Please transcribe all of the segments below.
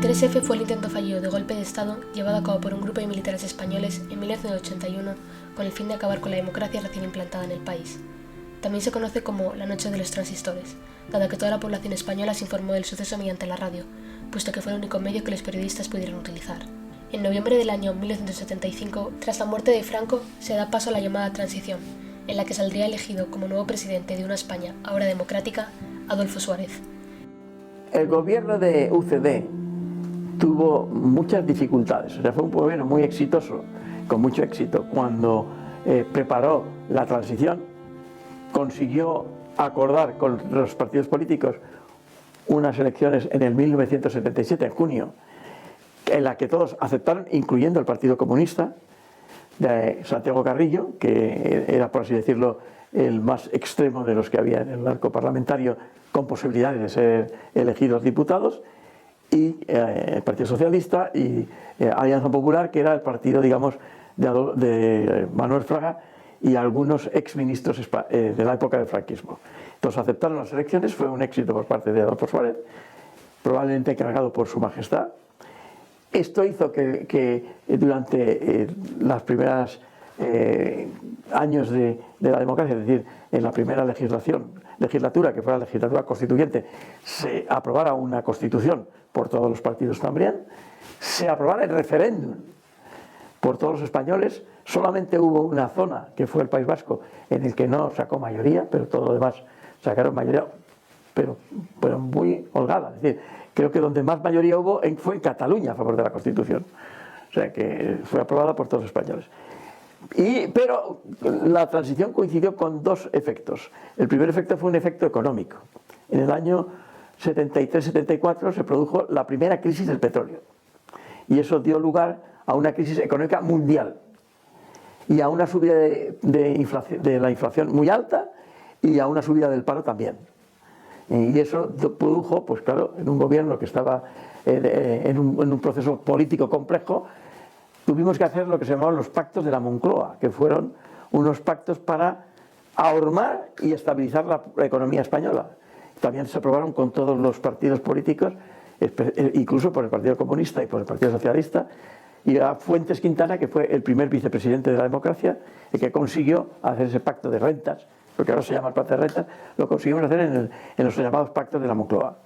3F fue el intento fallido de golpe de Estado llevado a cabo por un grupo de militares españoles en 1981 con el fin de acabar con la democracia recién implantada en el país. También se conoce como la Noche de los Transistores, dado que toda la población española se informó del suceso mediante la radio, puesto que fue el único medio que los periodistas pudieron utilizar. En noviembre del año 1975, tras la muerte de Franco, se da paso a la llamada transición, en la que saldría elegido como nuevo presidente de una España ahora democrática, Adolfo Suárez. El gobierno de UCD tuvo muchas dificultades, o sea, fue un gobierno muy exitoso, con mucho éxito, cuando preparó la transición, consiguió acordar con los partidos políticos unas elecciones en el 1977, en junio, en la que todos aceptaron, incluyendo el Partido Comunista de Santiago Carrillo, que era, por así decirlo, el más extremo de los que había en el arco parlamentario, con posibilidades de ser elegidos diputados, y el Partido Socialista y Alianza Popular, que era el partido, digamos, de Manuel Fraga y algunos exministros de la época del franquismo. Entonces aceptaron las elecciones, fue un éxito por parte de Adolfo Suárez, probablemente encargado por Su Majestad. Esto hizo que durante las primeras años de la democracia, es decir, en la primera legislatura, que fue la legislatura constituyente, se aprobara una constitución por todos los partidos también, se aprobara el referéndum por todos los españoles. Solamente hubo una zona, que fue el País Vasco, en el que no sacó mayoría, pero todo lo demás sacaron mayoría, pero muy holgada. Es decir, creo que donde más mayoría hubo fue en Cataluña a favor de la Constitución. O sea, que fue aprobada por todos los españoles. Pero la transición coincidió con dos efectos. El primer efecto fue un efecto económico. En el año 73-74 se produjo la primera crisis del petróleo. Y eso dio lugar a una crisis económica mundial y a una subida de la inflación muy alta y a una subida del paro también. Y eso produjo, pues claro, en un gobierno que estaba en un proceso político complejo, tuvimos que hacer lo que se llamaban los pactos de la Moncloa, que fueron unos pactos para ahormar y estabilizar la economía española. También se aprobaron con todos los partidos políticos, incluso por el Partido Comunista y por el Partido Socialista, y a Fuentes Quintana, que fue el primer vicepresidente de la democracia, el que consiguió hacer ese pacto de rentas, lo que ahora se llama el pacto de rentas, lo conseguimos hacer en los llamados pactos de la Moncloa.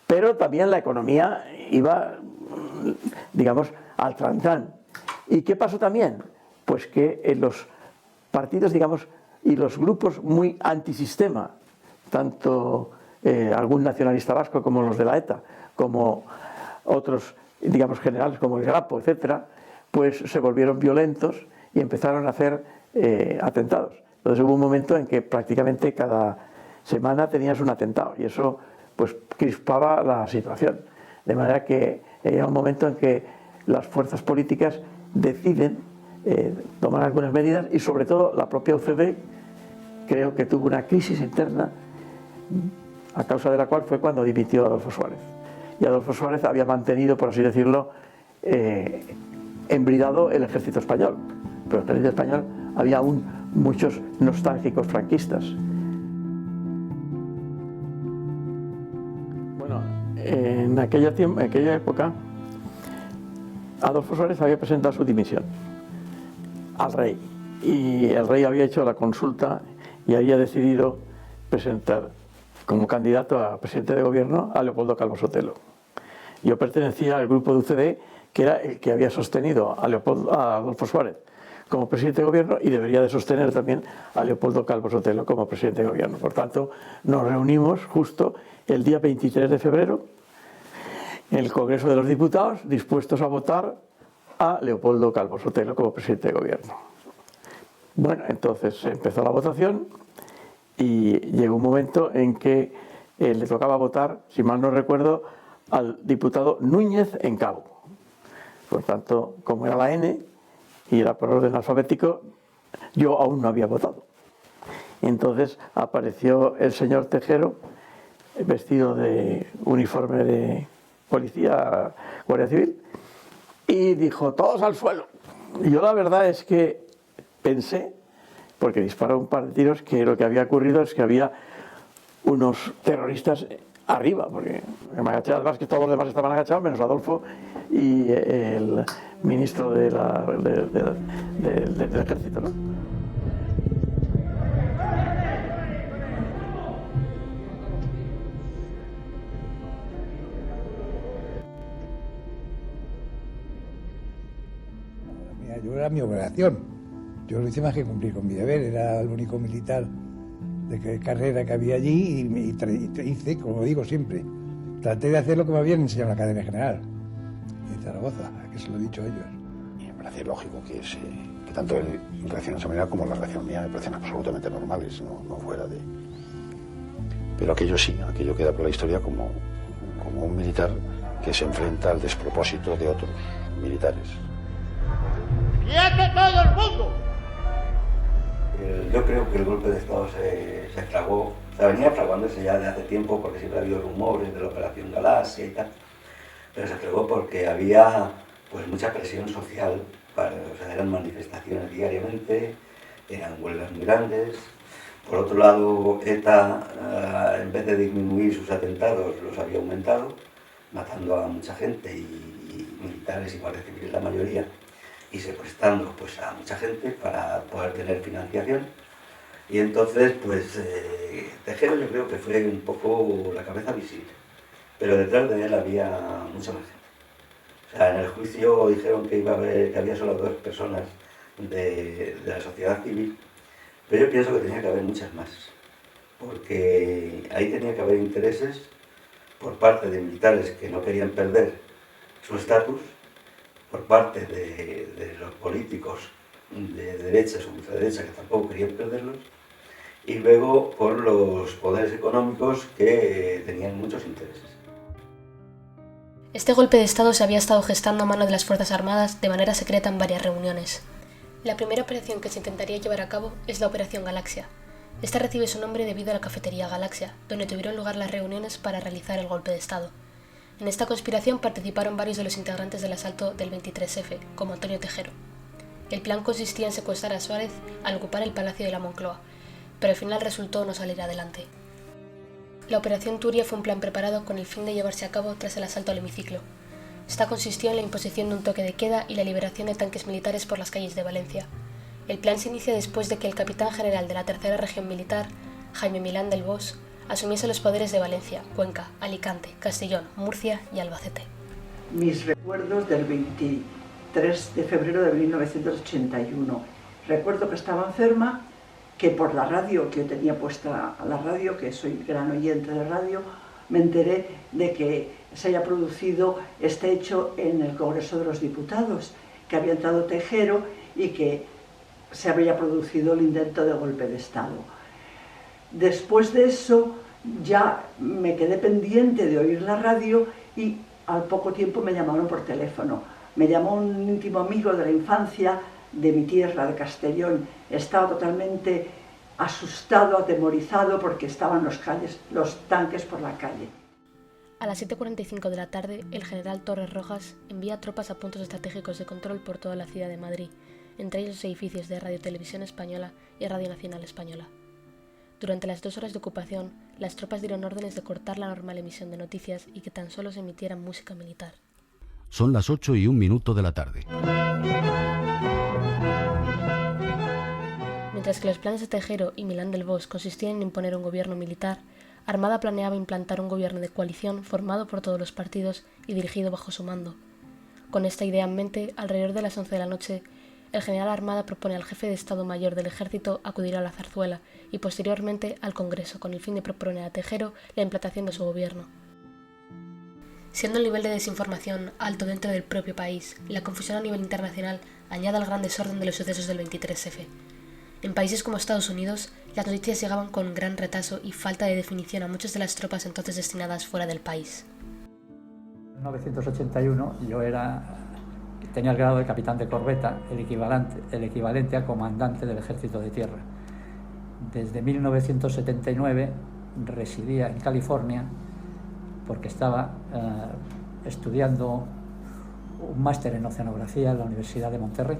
Pero también la economía iba, digamos, al trancán. ¿Y qué pasó también? Pues que en los partidos, digamos, y los grupos muy antisistema, tanto algún nacionalista vasco como los de la ETA, como otros, digamos, generales como el Grapo, etcétera, pues se volvieron violentos y empezaron a hacer atentados. Entonces hubo un momento en que prácticamente cada semana tenías un atentado y eso pues crispaba la situación. De manera que llega un momento en que las fuerzas políticas deciden tomar algunas medidas y sobre todo la propia UCD creo que tuvo una crisis interna a causa de la cual fue cuando dimitió Adolfo Suárez. Y Adolfo Suárez había mantenido, por así decirlo, embridado el ejército español. Pero en el ejército español había aún muchos nostálgicos franquistas. Bueno, en aquella época Adolfo Suárez había presentado su dimisión al rey y el rey había hecho la consulta y había decidido presentar como candidato a presidente de gobierno a Leopoldo Calvo Sotelo. Yo pertenecía al grupo de UCD, que era el que había sostenido a Adolfo Suárez como presidente de gobierno y debería de sostener también a Leopoldo Calvo Sotelo como presidente de gobierno. Por tanto, nos reunimos justo el día 23 de febrero en el Congreso de los Diputados, dispuestos a votar a Leopoldo Calvo Sotelo como presidente de gobierno. Bueno, entonces empezó la votación y llegó un momento en que le tocaba votar, si mal no recuerdo, al diputado Núñez en Cabo. Por tanto, como era la N y era por orden alfabético, yo aún no había votado. Entonces apareció el señor Tejero, vestido de uniforme de policía, Guardia Civil, y dijo, todos al suelo. Y yo la verdad es que pensé, porque disparó un par de tiros, que lo que había ocurrido es que había unos terroristas arriba, porque me agaché además que todos los demás estaban agachados, menos Adolfo y el ministro del ejército, ¿no? Yo era mi obligación. Yo lo hice más que cumplir con mi deber. Era el único militar de carrera que había allí y hice, como digo siempre, traté de hacer lo que me habían enseñado en la Academia General de Zaragoza, que se lo he dicho a ellos. Y me parece lógico que tanto él reaccione de esa manera como la reacción mía me parecen absolutamente normales, no fuera de... Pero aquello sí, aquello queda por la historia como un militar que se enfrenta al despropósito de otros militares. ¡Quieto todo el mundo! Yo creo que el golpe de Estado se fraguó, venía fraguándose ya de hace tiempo porque siempre ha habido rumores de la Operación Galaxia y tal, pero se fraguó porque había pues mucha presión social, eran manifestaciones diariamente, eran huelgas muy grandes. Por otro lado, ETA, en vez de disminuir sus atentados, los había aumentado, matando a mucha gente y militares y guardias civiles la mayoría, y secuestrando pues a mucha gente para poder tener financiación. Y entonces pues Tejero yo creo que fue un poco la cabeza visible, pero detrás de él había mucha más gente. O sea, en el juicio dijeron que había solo 2 personas de la sociedad civil, pero yo pienso que tenía que haber muchas más, porque ahí tenía que haber intereses por parte de militares que no querían perder su estatus, por parte de los políticos de derechas o ultraderecha que tampoco querían perderlos, y luego por los poderes económicos que tenían muchos intereses. Este golpe de Estado se había estado gestando a mano de las Fuerzas Armadas de manera secreta en varias reuniones. La primera operación que se intentaría llevar a cabo es la Operación Galaxia. Esta recibe su nombre debido a la cafetería Galaxia, donde tuvieron lugar las reuniones para realizar el golpe de Estado. En esta conspiración participaron varios de los integrantes del asalto del 23F, como Antonio Tejero. El plan consistía en secuestrar a Suárez al ocupar el Palacio de la Moncloa, pero al final resultó no salir adelante. La Operación Turia fue un plan preparado con el fin de llevarse a cabo tras el asalto al hemiciclo. Esta consistió en la imposición de un toque de queda y la liberación de tanques militares por las calles de Valencia. El plan se inicia después de que el capitán general de la Tercera Región Militar, Jaime Milán del Bosch, asumiese los poderes de Valencia, Cuenca, Alicante, Castellón, Murcia y Albacete. Mis recuerdos del 23 de febrero de 1981. Recuerdo que estaba enferma, que por la radio, que yo tenía puesta la radio, que soy gran oyente de radio, me enteré de que se haya producido este hecho en el Congreso de los Diputados, que había entrado Tejero y que se había producido el intento de golpe de Estado. Después de eso ya me quedé pendiente de oír la radio y al poco tiempo me llamaron por teléfono. Me llamó un íntimo amigo de la infancia de mi tierra, de Castellón. Estaba totalmente asustado, atemorizado porque estaban los tanques por la calle. A las 7:45 de la tarde, el general Torres Rojas envía tropas a puntos estratégicos de control por toda la ciudad de Madrid, entre ellos los edificios de Radio Televisión Española y Radio Nacional Española. Durante las 2 horas de ocupación, las tropas dieron órdenes de cortar la normal emisión de noticias y que tan solo se emitiera música militar. Son las 8:01 de la tarde. Mientras que los planes de Tejero y Milán del Bosch consistían en imponer un gobierno militar, Armada planeaba implantar un gobierno de coalición formado por todos los partidos y dirigido bajo su mando. Con esta idea en mente, alrededor de las 11 de la noche, el general Armada propone al jefe de Estado Mayor del Ejército acudir a la Zarzuela y posteriormente al Congreso con el fin de proponer a Tejero la implantación de su gobierno. Siendo el nivel de desinformación alto dentro del propio país, la confusión a nivel internacional añade al gran desorden de los sucesos del 23F. En países como Estados Unidos, las noticias llegaban con gran retraso y falta de definición a muchas de las tropas entonces destinadas fuera del país. En 1981 yo tenía el grado de capitán de corbeta, el equivalente a comandante del Ejército de Tierra. Desde 1979 residía en California porque estaba estudiando un máster en oceanografía en la Universidad de Monterrey.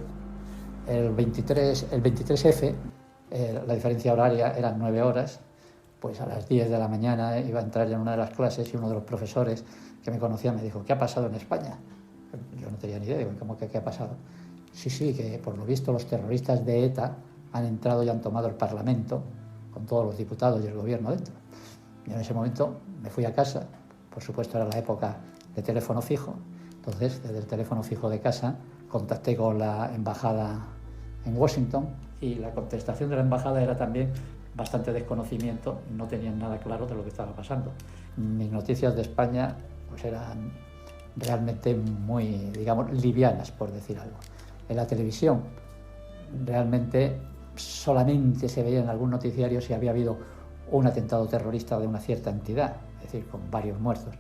El 23F, la diferencia horaria eran 9 horas, pues a las 10 de la mañana iba a entrar ya en una de las clases y uno de los profesores que me conocía me dijo: ¿qué ha pasado en España? Yo no tenía ni idea, digo, ¿cómo que qué ha pasado? Sí, que por lo visto los terroristas de ETA han entrado y han tomado el Parlamento con todos los diputados y el gobierno dentro. Y en ese momento me fui a casa, por supuesto era la época de teléfono fijo, entonces desde el teléfono fijo de casa contacté con la embajada en Washington y la contestación de la embajada era también bastante desconocimiento, no tenían nada claro de lo que estaba pasando. Mis noticias de España pues eran realmente muy, digamos, livianas, por decir algo. En la televisión realmente solamente se veía en algún noticiario si había habido un atentado terrorista de una cierta entidad, es decir, con varios muertos.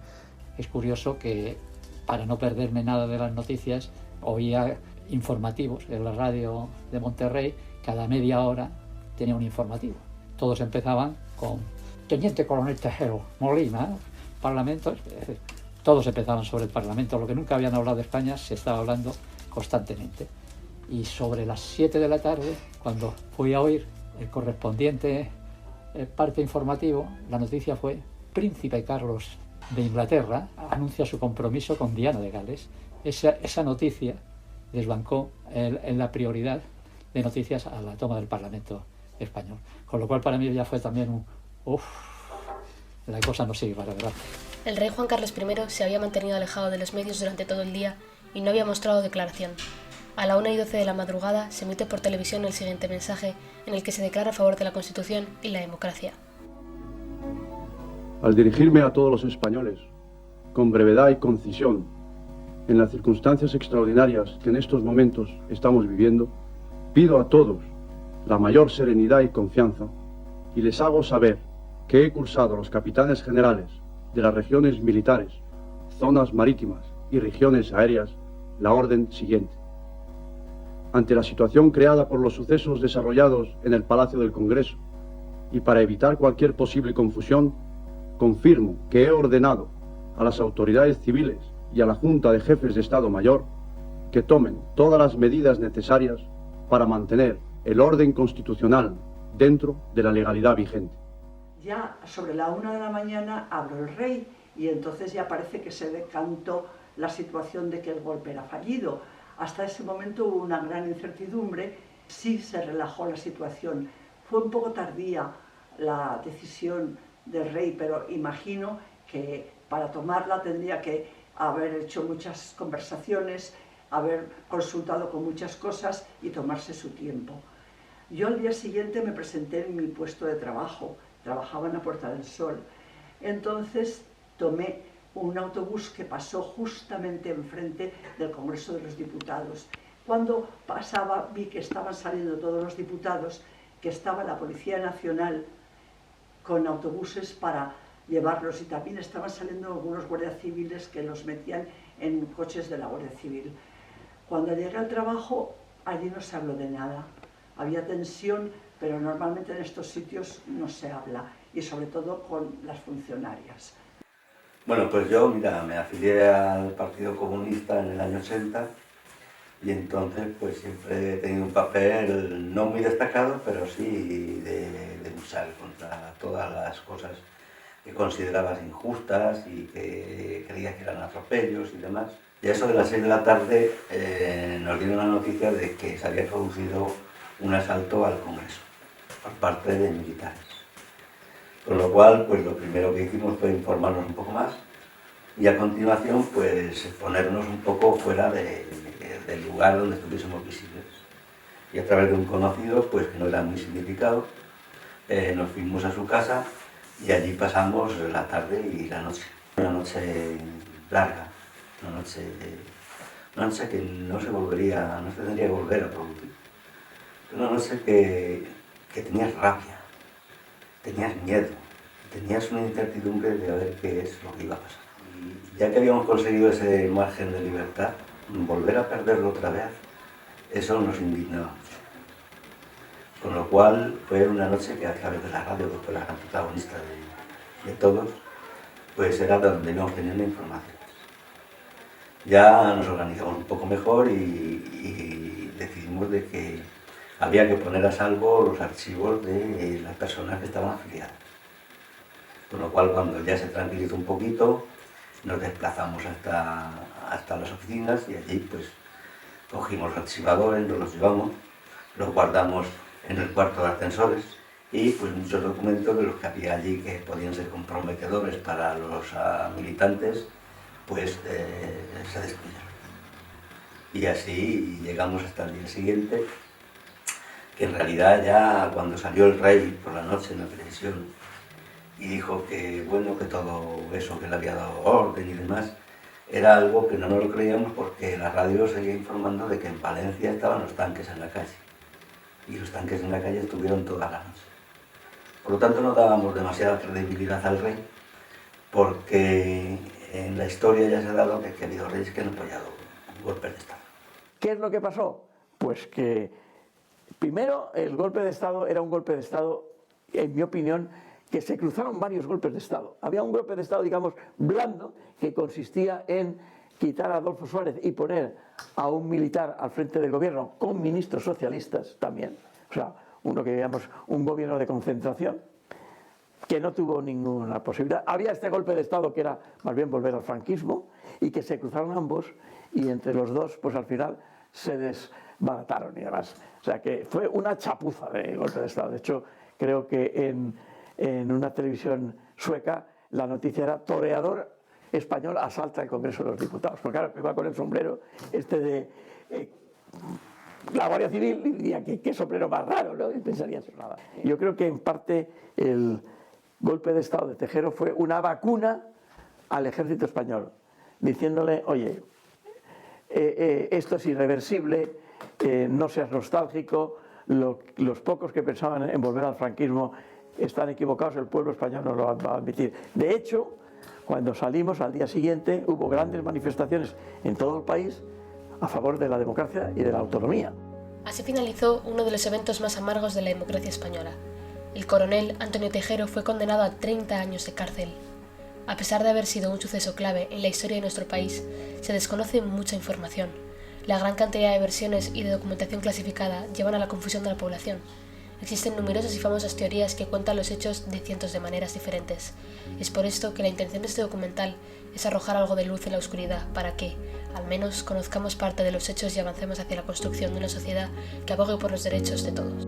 Es curioso que, para no perderme nada de las noticias, oía informativos en la radio de Monterrey, cada media hora tenía un informativo. Todos empezaban con Teniente Coronel Tejero Molina, Parlamento, todos empezaban sobre el Parlamento. Lo que nunca habían hablado de España se estaba hablando constantemente. Y sobre las 7 de la tarde, cuando fui a oír el correspondiente parte informativo, la noticia fue: Príncipe Carlos de Inglaterra anuncia su compromiso con Diana de Gales. Esa noticia desbancó en la prioridad de noticias a la toma del Parlamento español. Con lo cual para mí ya fue también la cosa no sigue para adelante. El rey Juan Carlos I se había mantenido alejado de los medios durante todo el día y no había mostrado declaración. A la 1:12 de la madrugada se emite por televisión el siguiente mensaje, en el que se declara a favor de la Constitución y la democracia. Al dirigirme a todos los españoles, con brevedad y concisión, en las circunstancias extraordinarias que en estos momentos estamos viviendo, pido a todos la mayor serenidad y confianza y les hago saber que he cursado a los capitanes generales de las regiones militares, zonas marítimas y regiones aéreas la orden siguiente. Ante la situación creada por los sucesos desarrollados en el Palacio del Congreso y para evitar cualquier posible confusión, confirmo que he ordenado a las autoridades civiles y a la Junta de Jefes de Estado Mayor que tomen todas las medidas necesarias para mantener el orden constitucional dentro de la legalidad vigente. Ya sobre la 1 de la mañana habló el rey y entonces ya parece que se decantó la situación de que el golpe era fallido. Hasta ese momento hubo una gran incertidumbre, sí se relajó la situación. Fue un poco tardía la decisión del rey, pero imagino que para tomarla tendría que haber hecho muchas conversaciones, haber consultado con muchas cosas y tomarse su tiempo. Yo al día siguiente me presenté en mi puesto de trabajo, trabajaba en la Puerta del Sol. Entonces tomé un autobús que pasó justamente enfrente del Congreso de los Diputados. Cuando pasaba vi que estaban saliendo todos los diputados, que estaba la Policía Nacional con autobuses para llevarlos y también estaban saliendo algunos guardias civiles que los metían en coches de la Guardia Civil. Cuando llegué al trabajo, allí no se habló de nada. Había tensión, pero normalmente en estos sitios no se habla, y sobre todo con las funcionarias. Bueno, pues yo, mira, me afilié al Partido Comunista en el año 80 y entonces pues siempre he tenido un papel no muy destacado, pero sí de luchar contra todas las cosas que considerabas injustas y que creías que eran atropellos y demás. Y a eso de las 6 de la tarde nos dieron la noticia de que se había producido un asalto al Congreso por parte de militares. Con lo cual, pues lo primero que hicimos fue informarnos un poco más y a continuación, pues ponernos un poco fuera del lugar donde estuviésemos visibles. Y a través de un conocido, pues que no era muy significado, nos fuimos a su casa y allí pasamos la tarde y la noche. Una noche larga, una noche que no se tendría que volver a producir. Una noche que tenías rabia, tenías miedo, tenías una incertidumbre de ver qué es lo que iba a pasar. Y ya que habíamos conseguido ese margen de libertad, volver a perderlo otra vez, eso nos indignaba mucho. Con lo cual fue una noche que a través de la radio, que fue la gran protagonista de todos, pues era donde no obtenían informaciones. Ya nos organizamos un poco mejor y decidimos de que había que poner a salvo los archivos de las personas que estaban afiliadas. Con lo cual, cuando ya se tranquilizó un poquito, nos desplazamos hasta las oficinas y allí pues cogimos los archivadores, nos los llevamos, los guardamos en el cuarto de ascensores y pues muchos documentos de los que había allí que podían ser comprometedores para los militantes, pues se destruyeron. Y así llegamos hasta el día siguiente, que en realidad ya cuando salió el rey por la noche en la televisión y dijo que bueno, que todo eso que le había dado orden y demás, era algo que no nos lo creíamos porque la radio seguía informando de que en Valencia estaban los tanques en la calle. Y los tanques en la calle estuvieron toda la noche. Por lo tanto no dábamos demasiada credibilidad al rey, porque en la historia ya se ha dado que ha habido reyes que han apoyado golpes de Estado. ¿Qué es lo que pasó? Pues que primero el golpe de Estado era un golpe de Estado, en mi opinión, que se cruzaron varios golpes de Estado. Había un golpe de Estado, digamos, blando, que consistía en quitar a Adolfo Suárez y poner a un militar al frente del gobierno, con ministros socialistas también. O sea, uno que digamos un gobierno de concentración, que no tuvo ninguna posibilidad. Había este golpe de Estado que era más bien volver al franquismo, y que se cruzaron ambos, y entre los dos, pues al final se desbarataron y demás. O sea que fue una chapuza de golpe de Estado. De hecho, creo que en una televisión sueca la noticia era: toreador español asalta el Congreso de los Diputados. Porque claro, iba con el sombrero de la Guardia Civil y diría que qué sombrero más raro, ¿no? Y pensaría eso, nada. Yo creo que en parte el golpe de Estado de Tejero fue una vacuna al ejército español, diciéndole: oye, esto es irreversible, no seas nostálgico, los pocos que pensaban en volver al franquismo están equivocados, el pueblo español no lo va a admitir. De hecho, cuando salimos al día siguiente hubo grandes manifestaciones en todo el país a favor de la democracia y de la autonomía. Así finalizó uno de los eventos más amargos de la democracia española. El coronel Antonio Tejero fue condenado a 30 años de cárcel. A pesar de haber sido un suceso clave en la historia de nuestro país, se desconoce mucha información. La gran cantidad de versiones y de documentación clasificada llevan a la confusión de la población. Existen numerosas y famosas teorías que cuentan los hechos de cientos de maneras diferentes. Es por esto que la intención de este documental es arrojar algo de luz en la oscuridad para que, al menos, conozcamos parte de los hechos y avancemos hacia la construcción de una sociedad que abogue por los derechos de todos.